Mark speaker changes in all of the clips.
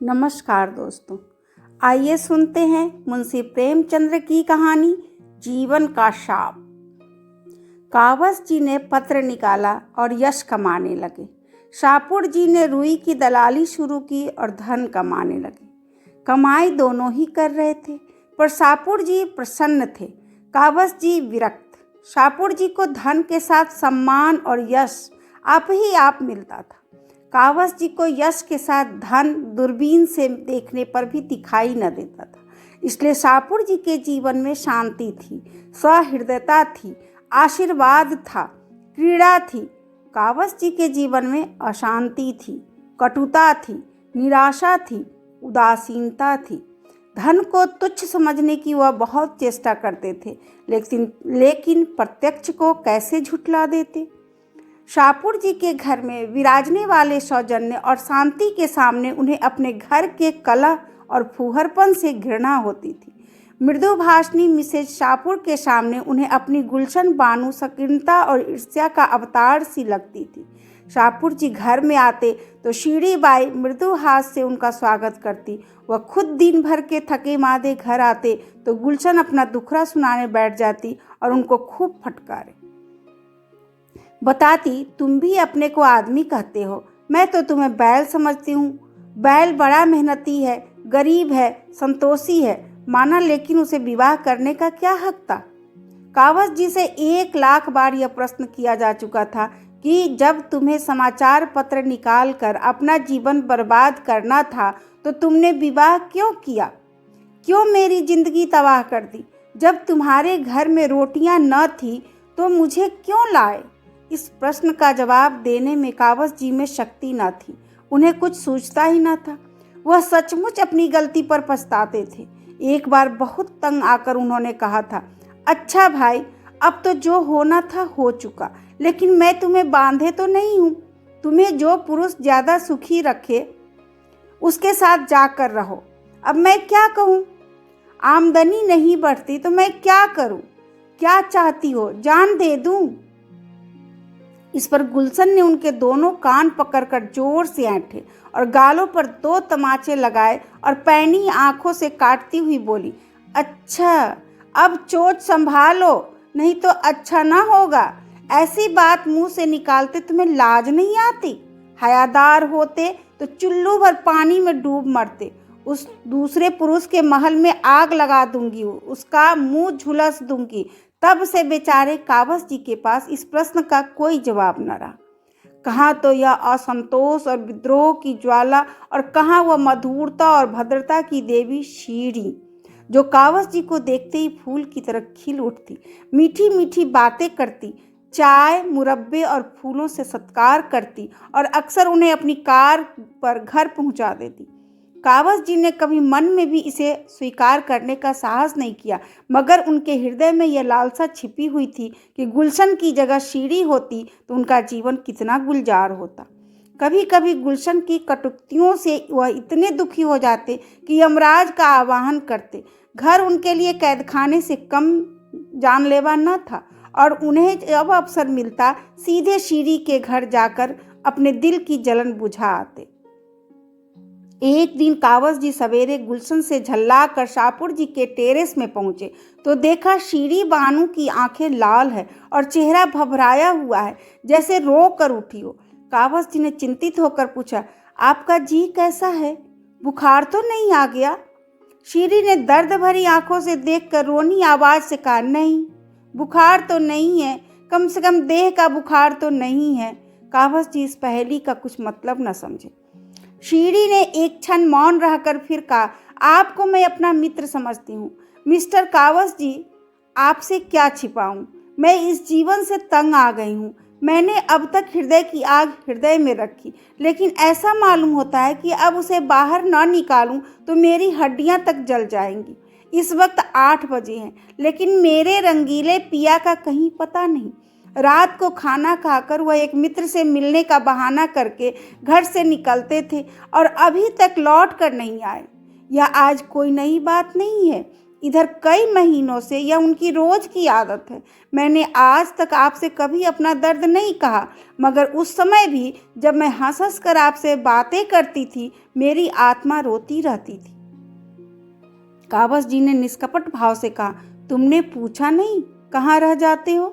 Speaker 1: नमस्कार दोस्तों। आइए सुनते हैं मुंशी प्रेमचंद्र की कहानी जीवन का शाप। कावस जी ने पत्र निकाला और यश कमाने लगे। शाहपुर जी ने रुई की दलाली शुरू की और धन कमाने लगे। कमाई दोनों ही कर रहे थे, पर शाहपुर जी प्रसन्न थे, कावस जी विरक्त। शाहपुर जी को धन के साथ सम्मान और यश आप ही आप मिलता था। कावस जी को यश के साथ धन दूरबीन से देखने पर भी दिखाई न देता था। इसलिए शाहपुर जी के जीवन में शांति थी, सहृदयता थी, आशीर्वाद था, क्रीड़ा थी। कावस जी के जीवन में अशांति थी, कटुता थी, निराशा थी, उदासीनता थी। धन को तुच्छ समझने की वह बहुत चेष्टा करते थे, लेकिन प्रत्यक्ष को कैसे झुठला देते। शाहपुर जी के घर में विराजने वाले सौजन्य और शांति के सामने उन्हें अपने घर के कलह और फूहरपन से घृणा होती थी। मृदुभाषिणी मिसेज शाहपुर के सामने उन्हें अपनी गुलशन बानु संकीर्णता और ईर्ष्या का अवतार सी लगती थी। शाहपुर जी घर में आते तो शीरी बाई मृदु हाथ से उनका स्वागत करती। वह खुद दिन भर के थके मादे घर आते तो गुलशन अपना दुखड़ा सुनाने बैठ जाती और उनको खूब फटकारे बताती, तुम भी अपने को आदमी कहते हो, मैं तो तुम्हें बैल समझती हूँ। बैल बड़ा मेहनती है, गरीब है, संतोषी है, माना, लेकिन उसे विवाह करने का क्या हक था। कावस जी से 1,00,000 बार यह प्रश्न किया जा चुका था कि जब तुम्हें समाचार पत्र निकाल कर अपना जीवन बर्बाद करना था तो तुमने विवाह क्यों किया, क्यों मेरी जिंदगी तबाह कर दी। जब तुम्हारे घर में रोटियां न थी तो मुझे क्यों लाए। इस प्रश्न का जवाब देने में कावस जी में शक्ति न थी, उन्हें कुछ सूझता ही न था। वह सचमुच अपनी गलती पर पछताते थे। एक बार बहुत तंग आकर उन्होंने कहा था, अच्छा भाई, अब तो जो होना था हो चुका, लेकिन मैं तुम्हें बांधे तो नहीं हूँ। तुम्हें जो पुरुष ज़्यादा सुखी रखे उसके साथ जाकर रहो। अब मैं क्या कहूँ, आमदनी नहीं बढ़ती तो मैं क्या करूँ। क्या चाहती हो, जान दे दूँ। इस पर गुलशन ने उनके दोनों कान पकड़कर जोर से ऐंठे और गालों पर 2 तमाचे लगाए और पैनी आंखों से काटती हुई बोली, अच्छा, अब चोट संभालो, नहीं तो अच्छा ना होगा। ऐसी बात मुंह से निकालते तुम्हें लाज नहीं आती। हयादार होते तो चुल्लू भर पानी में डूब मरते। उस दूसरे पुरुष के महल में आग लगा दूंगी, उसका मुंह झुलस दूंगी। तब से बेचारे कावस जी के पास इस प्रश्न का कोई जवाब न रहा। कहाँ तो यह असंतोष और विद्रोह की ज्वाला और कहाँ वह मधुरता और भद्रता की देवी शीरी, जो कावस जी को देखते ही फूल की तरह खिल उठती, मीठी मीठी बातें करती, चाय, मुरब्बे और फूलों से सत्कार करती और अक्सर उन्हें अपनी कार पर घर पहुंचा देती। कावस जी ने कभी मन में भी इसे स्वीकार करने का साहस नहीं किया, मगर उनके हृदय में यह लालसा छिपी हुई थी कि गुलशन की जगह शीरी होती तो उनका जीवन कितना गुलजार होता। कभी कभी गुलशन की कटुक्तियों से वह इतने दुखी हो जाते कि यमराज का आवाहन करते। घर उनके लिए कैदखाने से कम जानलेवा न था और उन्हें जब अवसर मिलता सीधे शीरी के घर जाकर अपने दिल की जलन बुझा आते। एक दिन कावस जी सवेरे गुलशन से झल्ला कर शाहपुर जी के टेरेस में पहुंचे तो देखा शीरी बानू की आंखें लाल है और चेहरा भभराया हुआ है, जैसे रो कर उठी हो। कावस जी ने चिंतित होकर पूछा, आपका जी कैसा है, बुखार तो नहीं आ गया। शीरी ने दर्द भरी आंखों से देखकर रोनी आवाज से कहा, नहीं, बुखार तो नहीं है, कम से कम देह का बुखार तो नहीं है। कावस जी इस पहेली का कुछ मतलब न समझे। शीरी ने एक क्षण मौन रहकर फिर कहा, आपको मैं अपना मित्र समझती हूँ। मिस्टर कावस जी, आपसे क्या छिपाऊं, मैं इस जीवन से तंग आ गई हूँ। मैंने अब तक हृदय की आग हृदय में रखी, लेकिन ऐसा मालूम होता है कि अब उसे बाहर न निकालूं तो मेरी हड्डियां तक जल जाएंगी। इस वक्त 8 बजे हैं, लेकिन मेरे रंगीले पिया का कहीं पता नहीं। रात को खाना खाकर वह एक मित्र से मिलने का बहाना करके घर से निकलते थे और अभी तक लौट कर नहीं आए। यह आज कोई नई बात नहीं है। इधर कई महीनों से यह उनकी रोज की आदत है। मैंने आज तक आपसे कभी अपना दर्द नहीं कहा, मगर उस समय भी जब मैं हंस हंस कर आपसे बातें करती थी, मेरी आत्मा रोती रहती थी। कावस जी ने निष्कपट भाव से कहा, तुमने पूछा नहीं कहाँ रह जाते हो?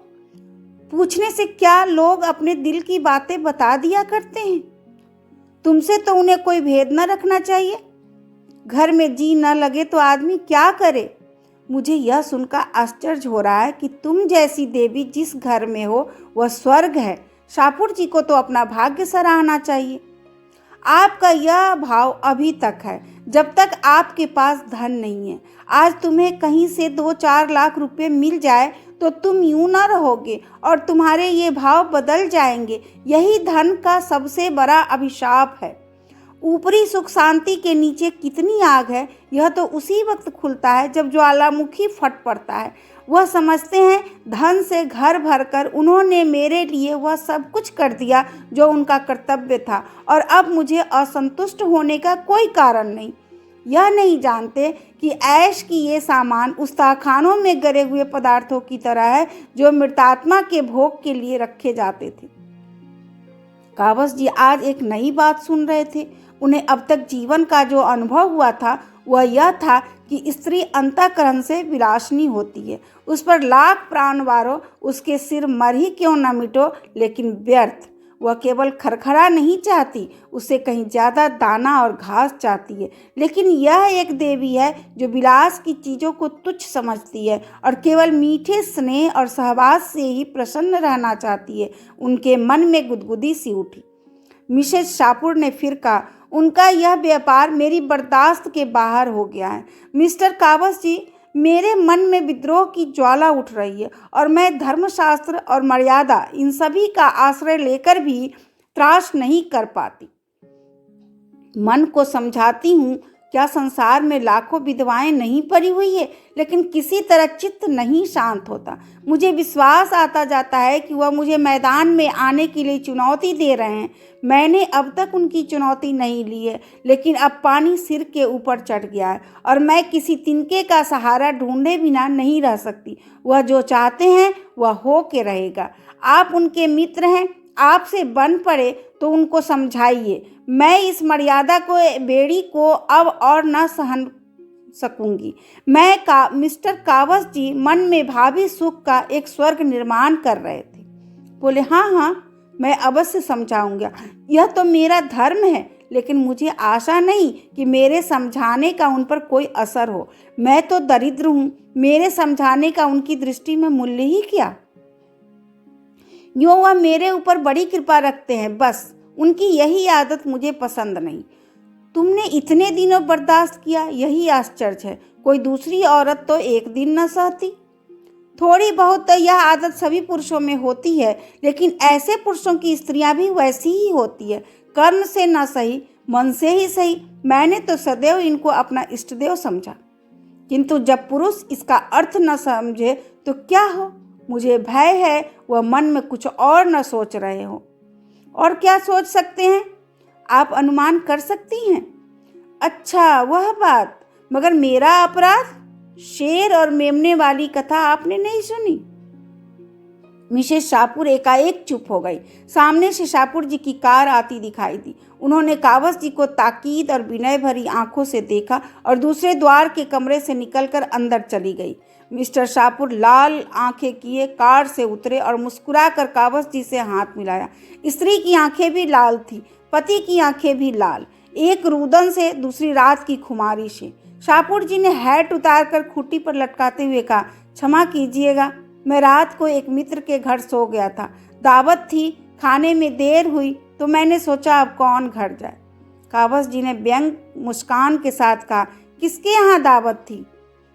Speaker 1: पूछने से क्या लोग अपने दिल की बातें बता दिया करते हैं? तुमसे तो उन्हें कोई भेद न रखना चाहिए। घर में जी न लगे तो आदमी क्या करे? मुझे यह सुनकर आश्चर्य हो रहा है कि तुम जैसी देवी जिस घर में हो वह स्वर्ग है। शाहपुर जी को तो अपना भाग्य सराहना चाहिए। आपका यह भाव अभी तक है जब तक आपके पास धन नहीं है। आज तुम्हें कहीं से 2-4 लाख रुपए मिल जाए तो तुम यूं ना रहोगे और तुम्हारे ये भाव बदल जाएंगे। यही धन का सबसे बड़ा अभिशाप है। ऊपरी सुख शांति के नीचे कितनी आग है, यह तो उसी वक्त खुलता है जब ज्वालामुखी फट पड़ता है। वह समझते हैं धन से घर भरकर उन्होंने मेरे लिए वह सब कुछ कर दिया जो उनका कर्तव्य था, और अब मुझे असंतुष्ट होने का कोई कारण नहीं। यह नहीं जानते कि ऐश की ये सामान उस तहखानों में गरे हुए पदार्थों की तरह है जो मृतात्मा के भोग के लिए रखे जाते थे। कावस जी आज एक नई बात सुन रहे थे। उन्हें अब तक जीवन का जो अनुभव हुआ था वह यह था कि स्त्री अंतःकरण से विलासिनी होती है। उस पर लाख प्राण वारो, उसके सिर मर ही क्यों न मिटो, लेकिन व्यर्थ। वह केवल खरखरा नहीं चाहती, उससे कहीं ज़्यादा दाना और घास चाहती है। लेकिन यह एक देवी है जो विलास की चीज़ों को तुच्छ समझती है और केवल मीठे स्नेह और सहवास से ही प्रसन्न रहना चाहती है। उनके मन में गुदगुदी सी उठी। मिसेस शाहपुर ने फिर कहा, उनका यह व्यापार मेरी बर्दाश्त के बाहर हो गया है। मिस्टर कावस जी, मेरे मन में विद्रोह की ज्वाला उठ रही है और मैं धर्मशास्त्र और मर्यादा इन सभी का आश्रय लेकर भी त्रास नहीं कर पाती। मन को समझाती हूँ, क्या संसार में लाखों विधवाएं नहीं पड़ी हुई है, लेकिन किसी तरह चित्त नहीं शांत होता। मुझे विश्वास आता जाता है कि वह मुझे मैदान में आने के लिए चुनौती दे रहे हैं। मैंने अब तक उनकी चुनौती नहीं ली है, लेकिन अब पानी सिर के ऊपर चढ़ गया है और मैं किसी तिनके का सहारा ढूंढे बिना नहीं रह सकती। वह जो चाहते हैं वह हो के रहेगा। आप उनके मित्र हैं, आपसे बन पड़े तो उनको समझाइए। मैं इस मर्यादा को बेड़ी को अब और न सहन सकूंगी। मिस्टर कावस जी मन में भावी सुख का एक स्वर्ग निर्माण कर रहे थे। बोले, हाँ, मैं अवश्य समझाऊंगा। यह तो मेरा धर्म है, लेकिन मुझे आशा नहीं कि मेरे समझाने का उन पर कोई असर हो। मैं तो दरिद्र हूँ, मेरे समझाने का उनकी दृष्टि में मूल्य ही क्या। यूँ वह मेरे ऊपर बड़ी कृपा रखते हैं, बस उनकी यही आदत मुझे पसंद नहीं। तुमने इतने दिनों बर्दाश्त किया, यही आश्चर्य है। कोई दूसरी औरत तो एक दिन न सहती। थोड़ी बहुत तो यह आदत सभी पुरुषों में होती है, लेकिन ऐसे पुरुषों की स्त्रियां भी वैसी ही होती है। कर्म से न सही, मन से ही सही। मैंने तो सदैव इनको अपना इष्टदेव समझा, किंतु जब पुरुष इसका अर्थ न समझे तो क्या हो। मुझे भय है वह मन में कुछ और न सोच रहे हो। और क्या सोच सकते हैं? आप अनुमान कर सकती हैं? अच्छा, वह बात। मगर मेरा अपराध? शेर और मेमने वाली कथा आपने नहीं सुनी? मिसेस शाहपुर एकाएक चुप हो गई। सामने से शाहपुर जी की कार आती दिखाई दी। उन्होंने कावस जी को ताकीद और विनय भरी आंखों से देखा और दूसरे द्वार के कमरे से निकलकर अंदर चली गई। मिस्टर शाहपुर लाल आंखें किए कार से उतरे और मुस्कुराकर कावस जी से हाथ मिलाया। स्त्री की आंखें भी लाल थी, पति की आंखें भी लाल, एक रुदन से, दूसरी रात की खुमारी से। शाहपुर जी ने हैट उतारकर खूंटी पर लटकाते हुए कहा, क्षमा कीजिएगा, मैं रात को एक मित्र के घर सो गया था। दावत थी, खाने में देर हुई तो मैंने सोचा अब कौन घर जाए। कावस जी ने व्यंग मुस्कान के साथ कहा, किसके यहाँ दावत थी?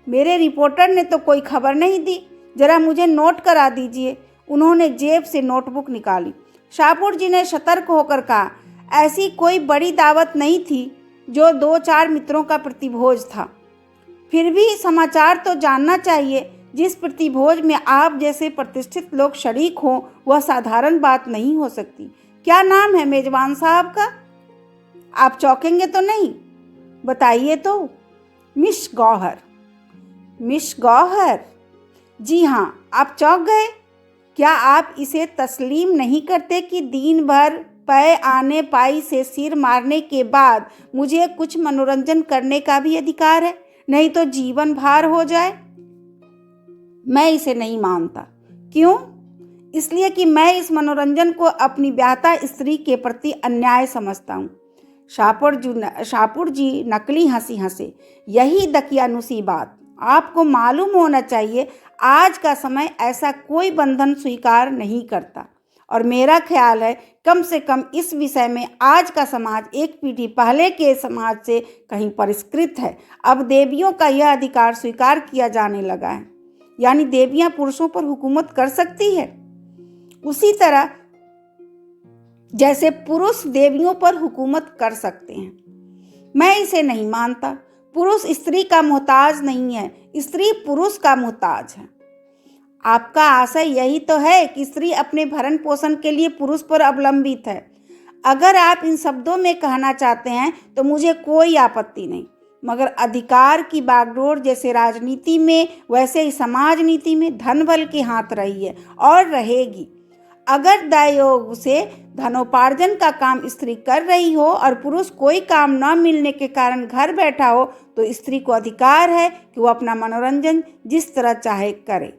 Speaker 1: मेरे रिपोर्टर ने तो कोई खबर नहीं दी, जरा मुझे नोट करा दीजिए। उन्होंने जेब से नोटबुक निकाली। शाहपुर जी ने सतर्क होकर कहा, ऐसी कोई बड़ी दावत नहीं थी, जो 2-4 मित्रों का प्रतिभोज था। फिर भी समाचार तो जानना चाहिए। जिस प्रतिभोज में आप जैसे प्रतिष्ठित लोग शरीक हों वह साधारण बात नहीं हो सकती। क्या नाम है मेजबान साहब का? आप चौंकेंगे तो नहीं? बताइए तो। मिस गौहर। मिस गौहर, जी हाँ, आप चौंक गए। क्या आप इसे तस्लीम नहीं करते कि दिन भर पै आने पाई से सिर मारने के बाद मुझे कुछ मनोरंजन करने का भी अधिकार है, नहीं तो जीवन भार हो जाए? मैं इसे नहीं मानता। क्यों? इसलिए कि मैं इस मनोरंजन को अपनी ब्याहता स्त्री के प्रति अन्याय समझता हूँ। शाहपुर जी नकली हंसी हंसे। यही दकियानुसी बात। आपको मालूम होना चाहिए, आज का समय ऐसा कोई बंधन स्वीकार नहीं करता, और मेरा ख्याल है कम से कम इस विषय में आज का समाज एक पीढ़ी पहले के समाज से कहीं परिष्कृत है। अब देवियों का यह अधिकार स्वीकार किया जाने लगा है, यानी देवियां पुरुषों पर हुकूमत कर सकती है, उसी तरह जैसे पुरुष देवियों पर हुकूमत कर सकते हैं। मैं इसे नहीं मानता। पुरुष स्त्री का मोहताज नहीं है, स्त्री पुरुष का मोहताज है। आपका आशय यही तो है कि स्त्री अपने भरण पोषण के लिए पुरुष पर अवलंबित है। अगर आप इन शब्दों में कहना चाहते हैं तो मुझे कोई आपत्ति नहीं, मगर अधिकार की बागडोर जैसे राजनीति में वैसे ही समाज नीति में धन बल के हाथ रही है और रहेगी। अगर दायोग से धनोपार्जन का काम स्त्री कर रही हो और पुरुष कोई काम न मिलने के कारण घर बैठा हो, तो स्त्री को अधिकार है कि वो अपना मनोरंजन जिस तरह चाहे करे।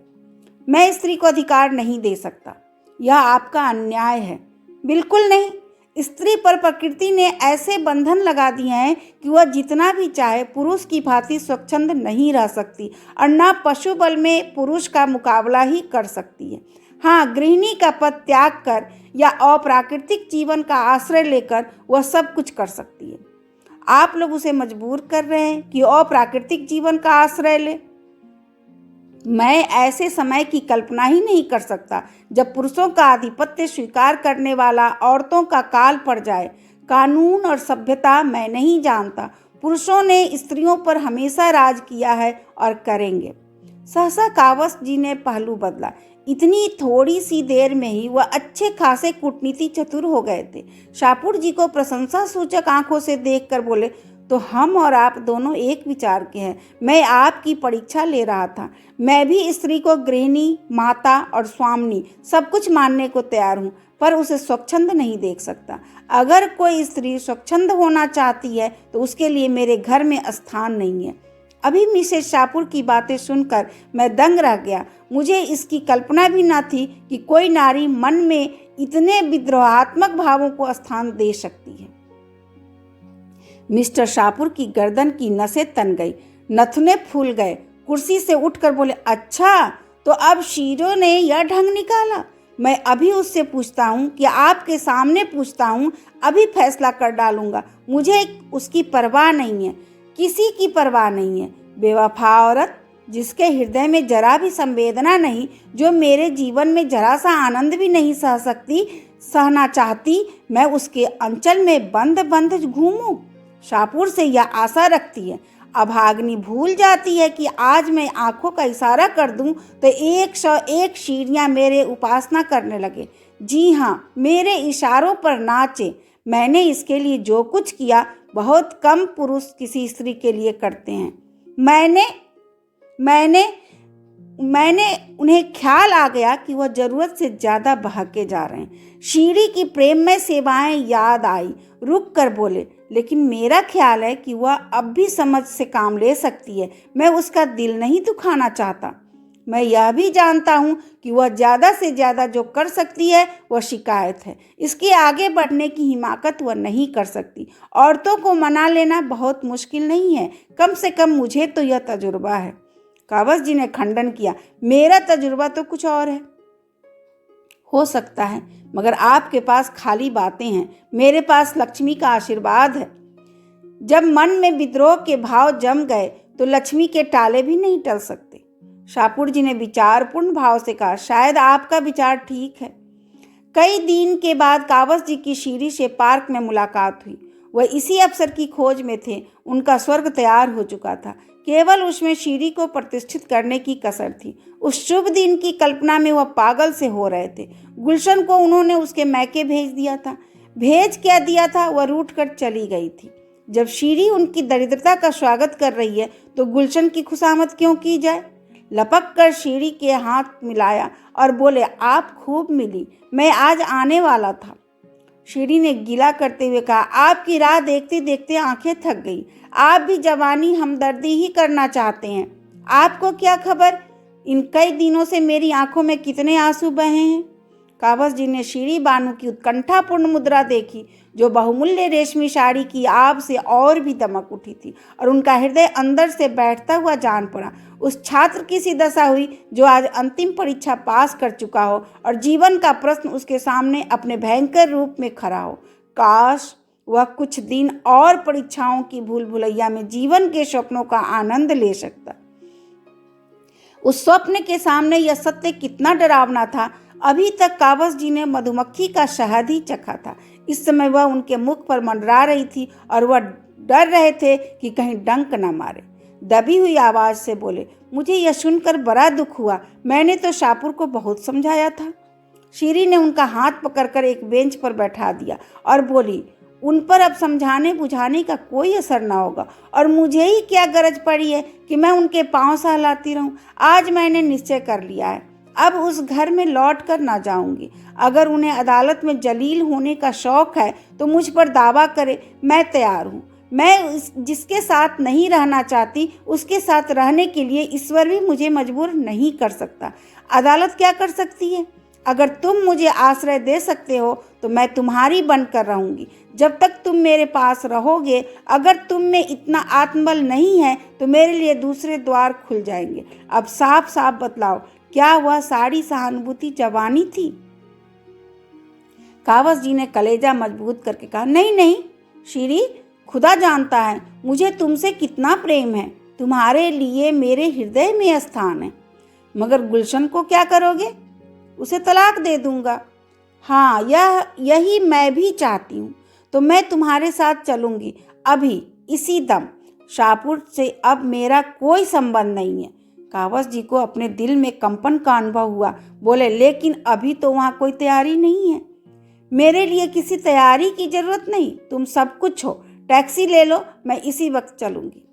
Speaker 1: मैं स्त्री को अधिकार नहीं दे सकता। यह आपका अन्याय है। बिल्कुल नहीं। स्त्री पर प्रकृति ने ऐसे बंधन लगा दिए हैं कि वह जितना भी चाहे पुरुष की भांति स्वच्छंद नहीं रह सकती और न पशु बल में पुरुष का मुकाबला ही कर सकती है। हाँ, गृहिणी का पद त्याग कर या अप्राकृतिक जीवन का आश्रय लेकर वह सब कुछ कर सकती है। आप लोग उसे मजबूर कर रहे हैं कि अप्राकृतिक जीवन का आश्रय ले। मैं ऐसे समय की कल्पना ही नहीं कर सकता जब पुरुषों का आधिपत्य स्वीकार करने वाला औरतों का काल पड़ जाए। कानून और सभ्यता मैं नहीं जानता। पुरुषों ने स्त्रियों पर हमेशा राज किया है और करेंगे। सहसा कावस जी ने पहलू बदला। इतनी थोड़ी सी देर में ही वह अच्छे खासे कूटनीति चतुर हो गए थे। शाहपुर जी को प्रशंसा सूचक आंखों से देखकर बोले, तो हम और आप दोनों एक विचार के हैं। मैं आपकी परीक्षा ले रहा था। मैं भी स्त्री को गृहिणी, माता और स्वामिनी सब कुछ मानने को तैयार हूँ, पर उसे स्वच्छंद नहीं देख सकता। अगर कोई स्त्री स्वच्छंद होना चाहती है तो उसके लिए मेरे घर में स्थान नहीं है। अभी मिसेस शाहपुर की बातें सुनकर मैं दंग रह गया। मुझे इसकी कल्पना भी न थी कि कोई नारी मन में इतने विद्रोहात्मक भावों को स्थान दे सकती है। मिस्टर शाहपुर की गर्दन की नसें तन गई, नथुने फूल गए। कुर्सी से उठकर बोले, अच्छा तो अब शीरो ने यह ढंग निकाला। मैं अभी उससे पूछता हूँ कि आपके सामने पूछता हूँ, अभी फैसला कर डालूंगा। मुझे उसकी परवाह नहीं है, किसी की परवाह नहीं है। बेवफा औरत, जिसके हृदय में जरा भी संवेदना नहीं, जो मेरे जीवन में जरा सा आनंद भी नहीं सहना चाहती, मैं उसके अंचल में बंद बंद घूमूं। शाहपुर से यह आशा रखती है। अभाग्नि भूल जाती है कि आज मैं आंखों का इशारा कर दूं तो 101 सीढ़ियां मेरे उपासना करने लगे। जी हाँ, मेरे इशारों पर नाचे। मैंने इसके लिए जो कुछ किया बहुत कम पुरुष किसी स्त्री के लिए करते हैं। मैंने उन्हें ख्याल आ गया कि वह जरूरत से ज्यादा बहके जा रहे हैं। शीरी की प्रेम में सेवाएं याद आई। रुक कर बोले, लेकिन मेरा ख्याल है कि वह अब भी समझ से काम ले सकती है। मैं उसका दिल नहीं दुखाना चाहता। मैं यह भी जानता हूँ कि वह ज़्यादा से ज़्यादा जो कर सकती है वह शिकायत है। इसके आगे बढ़ने की हिमाकत वह नहीं कर सकती। औरतों को मना लेना बहुत मुश्किल नहीं है, कम से कम मुझे तो यह तजुर्बा है। कावस जी ने खंडन किया, मेरा तजुर्बा तो कुछ और है। हो सकता है, मगर आपके पास खाली बातें हैं, मेरे पास लक्ष्मी का आशीर्वाद है। जब मन में विद्रोह के भाव जम गए तो लक्ष्मी के टाले भी नहीं टल सकते। शाहपुर जी ने विचारपूर्ण भाव से कहा, शायद आपका विचार ठीक है। कई दिन के बाद कावस जी की शीरी से पार्क में मुलाकात हुई। वह इसी अवसर की खोज में थे। उनका स्वर्ग तैयार हो चुका था, केवल उसमें शीरी को प्रतिष्ठित करने की कसर थी। उस शुभ दिन की कल्पना में वह पागल से हो रहे थे। गुलशन को उन्होंने उसके मैके भेज दिया था। भेज क्या दिया था, वह रूठ कर चली गई थी। जब शीरी उनकी दरिद्रता का स्वागत कर रही है तो गुलशन की खुशामद क्यों की जाए। लपक कर शीरी के हाथ मिलाया और बोले, आप खूब मिली, मैं आज आने वाला था। शीरी ने गिला करते हुए कहा, आपकी राह देखते देखते आंखें थक गई। आप भी जवानी हमदर्दी ही करना चाहते हैं। आपको क्या खबर इन कई दिनों से मेरी आंखों में कितने आंसू बहे हैं। कावस जी ने शीरी बानू की उत्कंठापूर्ण मुद्रा देखी, जो बहुमूल्य रेशमी साड़ी की आभ से और भी दमक उठी थी, और उनका हृदय अंदर से बैठता हुआ जान पड़ा। उस छात्र की सी दशा हुई जो आज अंतिम परीक्षा पास कर चुका हो और जीवन का प्रश्न उसके सामने अपने भयंकर रूप में खड़ा हो। काश वह कुछ दिन और परीक्षाओं की भूल भुलैया में जीवन के स्वप्नों का आनंद ले सकता। उस स्वप्न के सामने यह सत्य कितना डरावना था। अभी तक कावस जी ने मधुमक्खी का शहद ही चखा था। इस समय वह उनके मुख पर मंडरा रही थी और वह डर रहे थे कि कहीं डंक न मारे। दबी हुई आवाज से बोले, मुझे यह सुनकर बड़ा दुख हुआ। मैंने तो शापुर को बहुत समझाया था। शीरी ने उनका हाथ पकड़कर एक बेंच पर बैठा दिया और बोली, उन पर अब समझाने बुझाने का कोई असर ना होगा, और मुझे ही क्या गरज पड़ी है कि मैं उनके पांव सहलाती रहूं। आज मैंने निश्चय कर लिया है, अब उस घर में लौट कर ना जाऊंगी। अगर उन्हें अदालत में जलील होने का शौक है तो मुझ पर दावा करे, मैं तैयार हूँ। मैं जिसके साथ नहीं रहना चाहती उसके साथ रहने के लिए ईश्वर भी मुझे मजबूर नहीं कर सकता। अदालत क्या कर सकती है? अगर तुम मुझे आश्रय दे सकते हो तो मैं तुम्हारी बनकर रहूंगी जब तक तुम मेरे पास रहोगे। अगर तुम में इतना आत्मबल नहीं है तो मेरे लिए दूसरे द्वार खुल जाएंगे। अब साफ साफ बतलाओ, क्या वह सारी सहानुभूति जवानी थी? कावस जी ने कलेजा मजबूत करके कहा, नहीं नहीं शीरी, खुदा जानता है मुझे तुमसे कितना प्रेम है। तुम्हारे लिए मेरे हृदय में स्थान है। मगर गुलशन को क्या करोगे? उसे तलाक दे दूंगा। हाँ, यही मैं भी चाहती हूँ। तो मैं तुम्हारे साथ चलूंगी, अभी इसी दम। शाहपुर से अब मेरा कोई संबंध नहीं है। कावस जी को अपने दिल में कंपन का अनुभव हुआ। बोले, लेकिन अभी तो वहाँ कोई तैयारी नहीं है। मेरे लिए किसी तैयारी की जरूरत नहीं, तुम सब कुछ हो। टैक्सी ले लो, मैं इसी वक्त चलूंगी।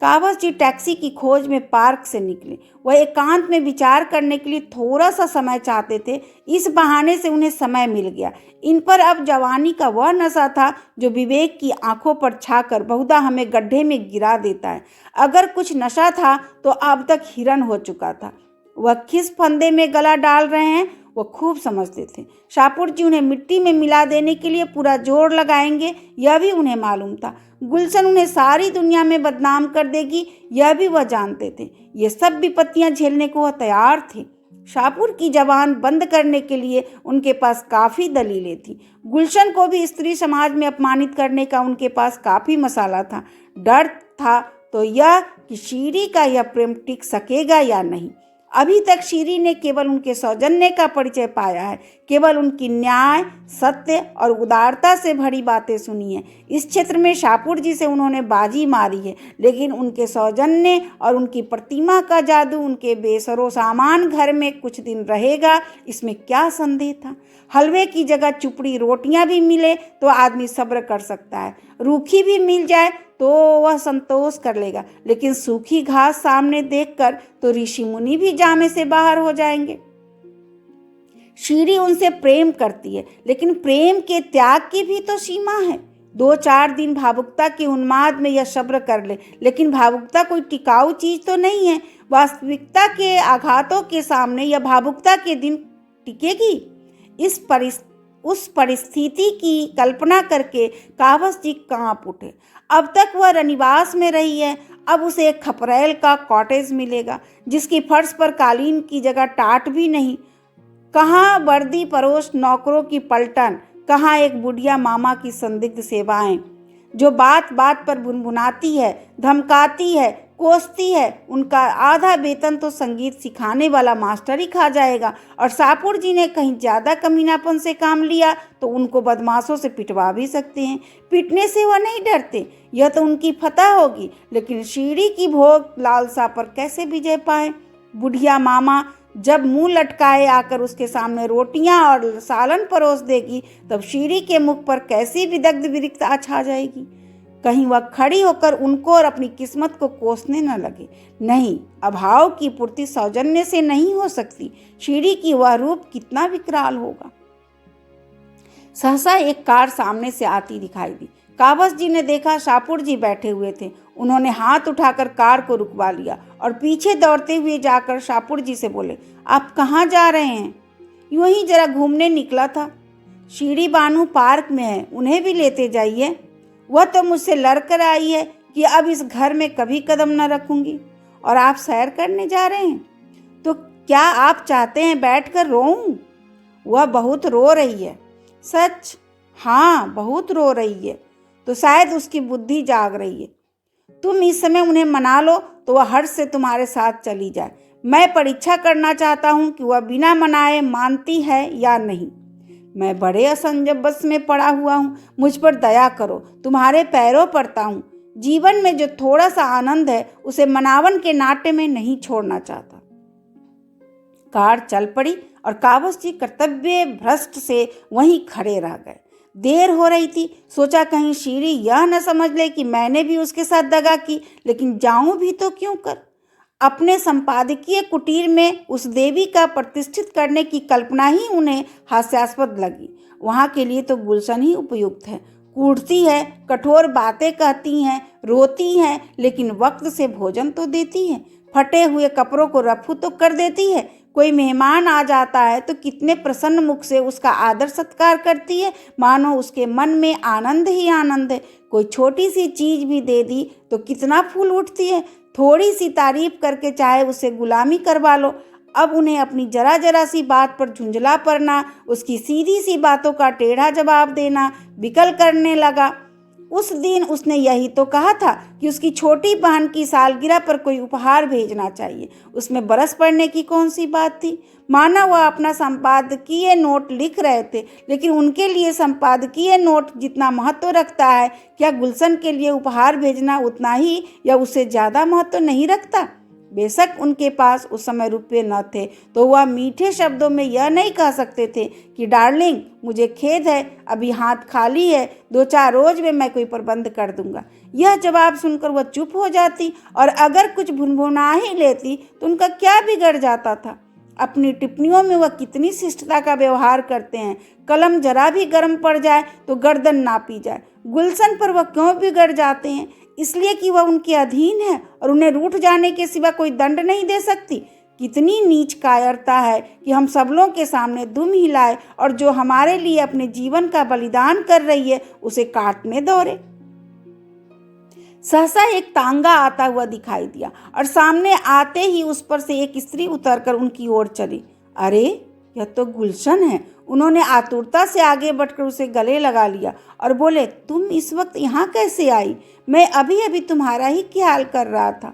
Speaker 1: कावस जी टैक्सी की खोज में पार्क से निकले। वह एकांत में विचार करने के लिए थोड़ा सा समय चाहते थे। इस बहाने से उन्हें समय मिल गया। इन पर अब जवानी का वह नशा था जो विवेक की आंखों पर छाकर बहुधा हमें गड्ढे में गिरा देता है। अगर कुछ नशा था तो अब तक हिरन हो चुका था। वह किस फंदे में गला डाल रहे हैं वो खूब समझते थे। शाहपुर जी उन्हें मिट्टी में मिला देने के लिए पूरा जोर लगाएंगे, यह भी उन्हें मालूम था। गुलशन उन्हें सारी दुनिया में बदनाम कर देगी, यह भी वह जानते थे। ये सब विपत्तियां झेलने को वह तैयार थे। शाहपुर की जबान बंद करने के लिए उनके पास काफ़ी दलीलें थी। गुलशन को भी स्त्री समाज में अपमानित करने का उनके पास काफ़ी मसाला था। डर था तो यह कि शीरी का यह प्रेम टिक सकेगा या नहीं। अभी तक शीरी ने केवल उनके सौजन्य का परिचय पाया है, केवल उनकी न्याय, सत्य और उदारता से भरी बातें सुनी हैं। इस क्षेत्र में शाहपुर जी से उन्होंने बाजी मारी है, लेकिन उनके सौजन्य और उनकी प्रतिमा का जादू उनके बेसरो सामान घर में कुछ दिन रहेगा, इसमें क्या संदेह था। हलवे की जगह चुपड़ी रोटियां भी मिले तो आदमी सब्र कर सकता है, रूखी भी मिल जाए तो वह संतोष कर लेगा, लेकिन सूखी घास सामने देखकर तो ऋषि मुनि भी जामे से बाहर हो जाएंगे। शीरी उनसे प्रेम करती है, लेकिन प्रेम के त्याग की भी तो सीमा है। 2-4 दिन भावुकता के उन्माद में यह सब्र कर ले, लेकिन भावुकता कोई टिकाऊ चीज तो नहीं है। वास्तविकता के आघातों के सामने यह भावुकता के दिन टिकेगी? उस परिस्थिति की कल्पना करके कावस जी कांप उठे। अब तक वह रनिवास में रही है, अब उसे एक खपरेल का कॉटेज मिलेगा जिसकी फर्श पर कालीन की जगह टाट भी नहीं। कहाँ वर्दी परोस नौकरों की पलटन, कहाँ एक बुढ़िया मामा की संदिग्ध सेवाएं जो बात बात पर भुनभुनाती है, धमकाती है, कोसती है। उनका आधा वेतन तो संगीत सिखाने वाला मास्टर ही खा जाएगा। और शाहपुर जी ने कहीं ज़्यादा कमीनापन से काम लिया तो उनको बदमाशों से पिटवा भी सकते हैं। पिटने से वह नहीं डरते, यह तो उनकी फतह होगी। लेकिन शीरी की भोग लालसा पर कैसे विजय पाए? बुढ़िया मामा जब मुंह लटकाए आकर उसके सामने रोटियां और सालन परोस देगी, तब शीरी के मुख पर कैसी विदग्ध विरक्ति छा जाएगी। कहीं वह खड़ी होकर उनको और अपनी किस्मत को कोसने न लगे। नहीं, अभाव की पूर्ति सौजन्य से नहीं हो सकती। सीढ़ी की वह रूप कितना विकराल होगा। सहसा एक कार सामने से आती दिखाई दी। कावस जी ने देखा शाहपुर जी बैठे हुए थे। उन्होंने हाथ उठाकर कार को रुकवा लिया और पीछे दौड़ते हुए जाकर शाहपुर जी से बोले, आप कहाँ जा रहे हैं? यूं ही जरा घूमने निकला था। सीढ़ी बानू पार्क में है, उन्हें भी लेते जाइए। वह तो मुझसे लड़कर आई है कि अब इस घर में कभी कदम न रखूंगी। और आप सैर करने जा रहे हैं, तो क्या आप चाहते हैं बैठकर रोऊं? वह बहुत रो रही है। सच? हाँ, बहुत रो रही है। तो शायद उसकी बुद्धि जाग रही है। तुम इस समय उन्हें मना लो तो वह हर्ष से तुम्हारे साथ चली जाए। मैं परीक्षा करना चाहता हूँ कि वह बिना मनाए मानती है या नहीं। मैं बड़े असंजस में पड़ा हुआ हूँ, मुझ पर दया करो, तुम्हारे पैरों पड़ता हूँ। जीवन में जो थोड़ा सा आनंद है उसे मनावन के नाट्य में नहीं छोड़ना चाहता। कार चल पड़ी और कावस जी कर्तव्य भ्रष्ट से वहीं खड़े रह गए। देर हो रही थी। सोचा कहीं सीढ़ी यह न समझ ले कि मैंने भी उसके साथ दगा की, लेकिन जाऊं भी तो क्यों कर। अपने संपादकीय कुटीर में उस देवी का प्रतिष्ठित करने की कल्पना ही उन्हें हास्यास्पद लगी। वहाँ के लिए तो गुलशन ही उपयुक्त है। कूटती है, कठोर बातें कहती हैं, रोती हैं, लेकिन वक्त से भोजन तो देती है। फटे हुए कपड़ों को रफू तो कर देती है। कोई मेहमान आ जाता है तो कितने प्रसन्न मुख से उसका आदर सत्कार करती है, मानो उसके मन में आनंद ही आनंद है। कोई छोटी सी चीज भी दे दी तो कितना फूल उठती है। थोड़ी सी तारीफ करके चाहे उसे गुलामी करवा लो। अब उन्हें अपनी जरा जरा सी बात पर झुंझला पड़ना, उसकी सीधी सी बातों का टेढ़ा जवाब देना विकल करने लगा। उस दिन उसने यही तो कहा था कि उसकी छोटी बहन की सालगिरह पर कोई उपहार भेजना चाहिए। उसमें बरस पड़ने की कौन सी बात थी। माना वह अपना संपादकीय नोट लिख रहे थे, लेकिन उनके लिए संपादकीय नोट जितना महत्व रखता है, क्या गुलशन के लिए उपहार भेजना उतना ही या उससे ज़्यादा महत्व नहीं रखता? बेशक उनके पास उस समय रुपये न थे तो वह मीठे शब्दों में यह नहीं कह सकते थे कि डार्लिंग मुझे खेद है, अभी हाथ खाली है, 2-4 रोज में मैं कोई प्रबंध कर दूंगा। यह जवाब सुनकर वह चुप हो जाती और अगर कुछ भुनभुना ही लेती तो उनका क्या बिगड़ जाता था। अपनी टिप्पणियों में वह कितनी शिष्टता का व्यवहार करते हैं। कलम जरा भी गर्म पड़ जाए तो गर्दन नापी जाए। गुलशन पर वह क्यों बिगड़ जाते हैं? इसलिए कि वह उनके अधीन है और उन्हें रूठ जाने के सिवा कोई दंड नहीं दे सकती। कितनी नीच कायरता है कि हम सबलों के सामने दुम हिलाए और जो हमारे लिए अपने जीवन का बलिदान कर रही है उसे काटने दौड़े। सहसा एक तांगा आता हुआ दिखाई दिया और सामने आते ही उस पर से एक स्त्री उतरकर उनकी ओर चली। अरे यह तो गुलशन है। उन्होंने आतुरता से आगे बढ़कर उसे गले लगा लिया और बोले, तुम इस वक्त यहाँ कैसे आई? मैं अभी अभी तुम्हारा ही ख्याल कर रहा था।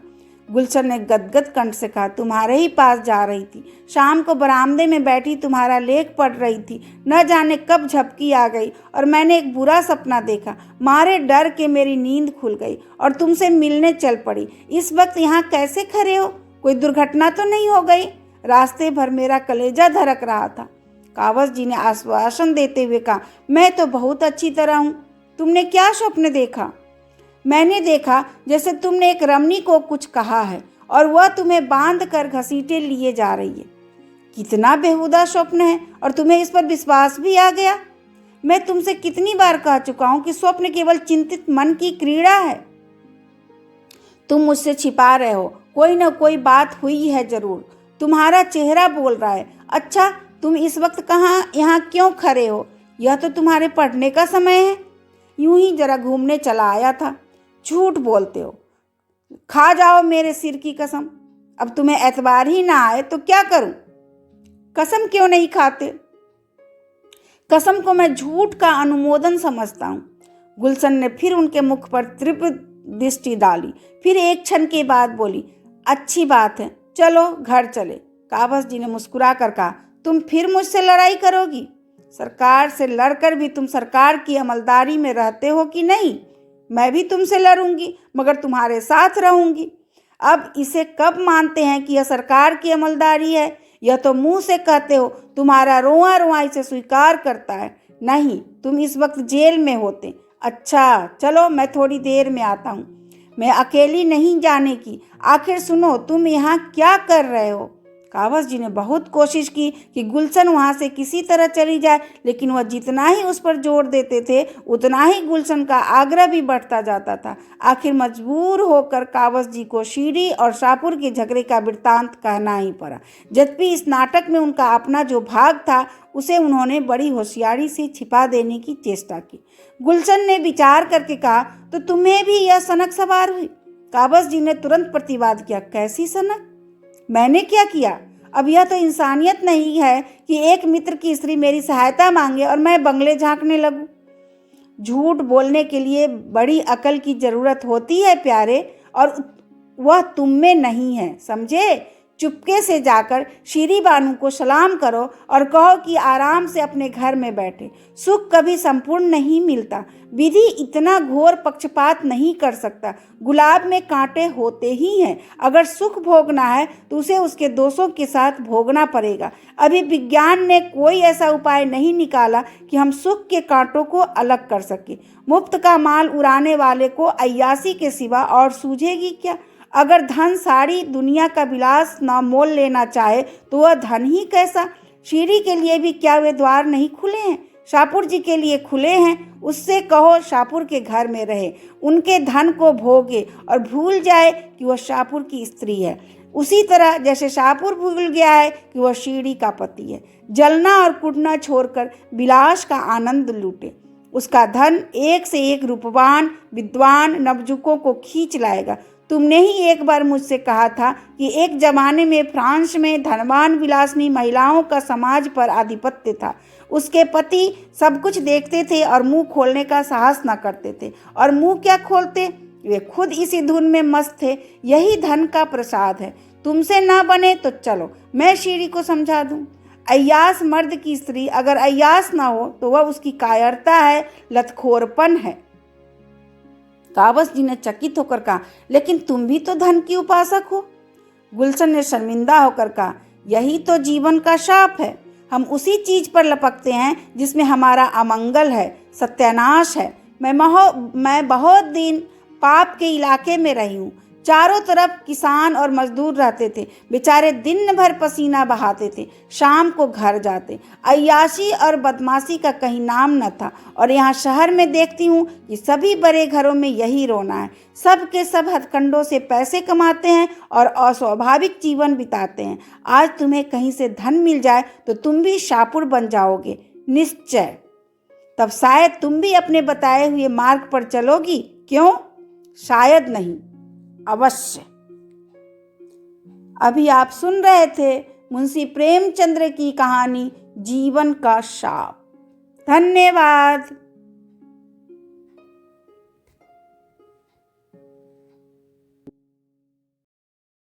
Speaker 1: गुलशन ने गदगद कंठ से कहा, तुम्हारे ही पास जा रही थी। शाम को बरामदे में बैठी तुम्हारा लेख पढ़ रही थी। न जाने कब झपकी आ गई और मैंने एक बुरा सपना देखा। मारे डर के मेरी नींद खुल गई और तुमसे मिलने चल पड़ी। इस वक्त यहाँ कैसे खड़े हो? कोई दुर्घटना तो नहीं हो गई? रास्ते भर मेरा कलेजा धड़क रहा था। कावस जी ने आश्वासन देते हुए कहा, मैं तो बहुत अच्छी तरह हूँ। तुमने क्या स्वप्न देखा? मैंने देखा जैसे तुमने एक रमणी को कुछ कहा है और वह तुम्हें बांध कर घसीटे लिए जा रही है। कितना बेहुदा स्वप्न है और तुम्हें इस पर विश्वास भी आ गया। मैं तुमसे कितनी बार कह चुका हूँ कि स्वप्न केवल चिंतित मन की क्रीड़ा है। तुम मुझसे छिपा रहे हो। कोई न कोई बात हुई है जरूर। तुम्हारा चेहरा बोल रहा है। अच्छा, तुम इस वक्त कहाँ यहाँ क्यों खड़े हो? यह तो तुम्हारे पढ़ने का समय है। यूं ही जरा घूमने चला आया था। झूठ बोलते हो। खा जाओ मेरे सिर की कसम। अब तुम्हें एतबार ही ना आए तो क्या करूं? कसम क्यों नहीं खाते? कसम को मैं झूठ का अनुमोदन समझता हूं। गुलशन ने फिर उनके मुख पर तीव्र दृष्टि डाली। फिर एक क्षण के बाद बोली, अच्छी बात है, चलो घर चले। कावस जी ने मुस्कुरा कर कहा, तुम फिर मुझसे लड़ाई करोगी? सरकार से लड़कर भी तुम सरकार की अमलदारी में रहते हो कि नहीं? मैं भी तुमसे लड़ूंगी, मगर तुम्हारे साथ रहूंगी। अब इसे कब मानते हैं कि यह सरकार की अमलदारी है? यह तो मुंह से कहते हो, तुम्हारा रोआ रोआ इसे स्वीकार करता है। नहीं, तुम इस वक्त जेल में होते। अच्छा चलो, मैं थोड़ी देर में आता हूँ। मैं अकेली नहीं जाने की। आखिर सुनो, तुम यहाँ क्या कर रहे हो? कावस जी ने बहुत कोशिश की कि गुलशन वहाँ से किसी तरह चली जाए, लेकिन वह जितना ही उस पर जोर देते थे उतना ही गुलशन का आग्रह भी बढ़ता जाता था। आखिर मजबूर होकर कावस जी को शीरी और शाहपुर के झगड़े का वृत्तांत कहना ही पड़ा। यद्यपि इस नाटक में उनका अपना जो भाग था उसे उन्होंने बड़ी होशियारी से छिपा देने की चेष्टा की। गुलशन ने विचार करके कहा, तो तुम्हें भी यह सनक सवार हुई? कावस जी ने तुरंत प्रतिवाद किया, कैसी सनक? मैंने क्या किया? अब यह तो इंसानियत नहीं है कि एक मित्र की स्त्री मेरी सहायता मांगे और मैं बंगले झांकने लगूं। झूठ बोलने के लिए बड़ी अकल की जरूरत होती है प्यारे, और वह तुम में नहीं है, समझे? चुपके से जाकर शीरी बानू को सलाम करो और कहो कि आराम से अपने घर में बैठे। सुख कभी संपूर्ण नहीं मिलता। विधि इतना घोर पक्षपात नहीं कर सकता। गुलाब में कांटे होते ही हैं। अगर सुख भोगना है तो उसे उसके दोषों के साथ भोगना पड़ेगा। अभी विज्ञान ने कोई ऐसा उपाय नहीं निकाला कि हम सुख के कांटों को अलग कर सके। मुफ्त का माल उड़ाने वाले को अय्यासी के सिवा और सूझेगी क्या? अगर धन सारी दुनिया का विलास न मोल लेना चाहे तो वह धन ही कैसा? शीरी के लिए भी क्या वे द्वार नहीं खुले हैं? शाहपुर जी के लिए खुले हैं। उससे कहो शाहपुर के घर में रहे, उनके धन को भोगे और भूल जाए कि वह शाहपुर की स्त्री है, उसी तरह जैसे शाहपुर भूल गया है कि वह शीरी का पति है। जलना और कुटना छोड़कर विलास का आनंद लूटे। उसका धन एक से एक रूपवान विद्वान नवजुकों को खींच लाएगा। तुमने ही एक बार मुझसे कहा था कि एक जमाने में फ्रांस में धनवान विलासिनी महिलाओं का समाज पर आधिपत्य था। उसके पति सब कुछ देखते थे और मुंह खोलने का साहस न करते थे। और मुंह क्या खोलते, वे खुद इसी धुन में मस्त थे। यही धन का प्रसाद है। तुमसे ना बने तो चलो मैं शीरी को समझा दूं। अय्यास मर्द की स्त्री अगर अय्यास ना हो तो वह उसकी कायरता है, लतखोरपन है। कावस जी ने चकित होकर कहा, लेकिन तुम भी तो धन की उपासक हो। गुलशन ने शर्मिंदा होकर कहा, यही तो जीवन का शाप है। हम उसी चीज पर लपकते हैं जिसमें हमारा अमंगल है, सत्यानाश है। मैं बहुत दिन पाप के इलाके में रही हूँ। चारों तरफ किसान और मजदूर रहते थे। बेचारे दिन भर पसीना बहाते थे, शाम को घर जाते। अय्याशी और बदमाशी का कहीं नाम न था। और यहाँ शहर में देखती हूँ कि सभी बड़े घरों में यही रोना है। सब के सब हथकंडों से पैसे कमाते हैं और अस्वाभाविक जीवन बिताते हैं। आज तुम्हें कहीं से धन मिल जाए तो तुम भी शाहपुर बन जाओगे, निश्चय। तब शायद तुम भी अपने बताए हुए मार्ग पर चलोगी। क्यों? शायद नहीं, अवश्य। अभी आप सुन रहे थे मुंशी प्रेमचंद्र की कहानी जीवन का शाप। धन्यवाद।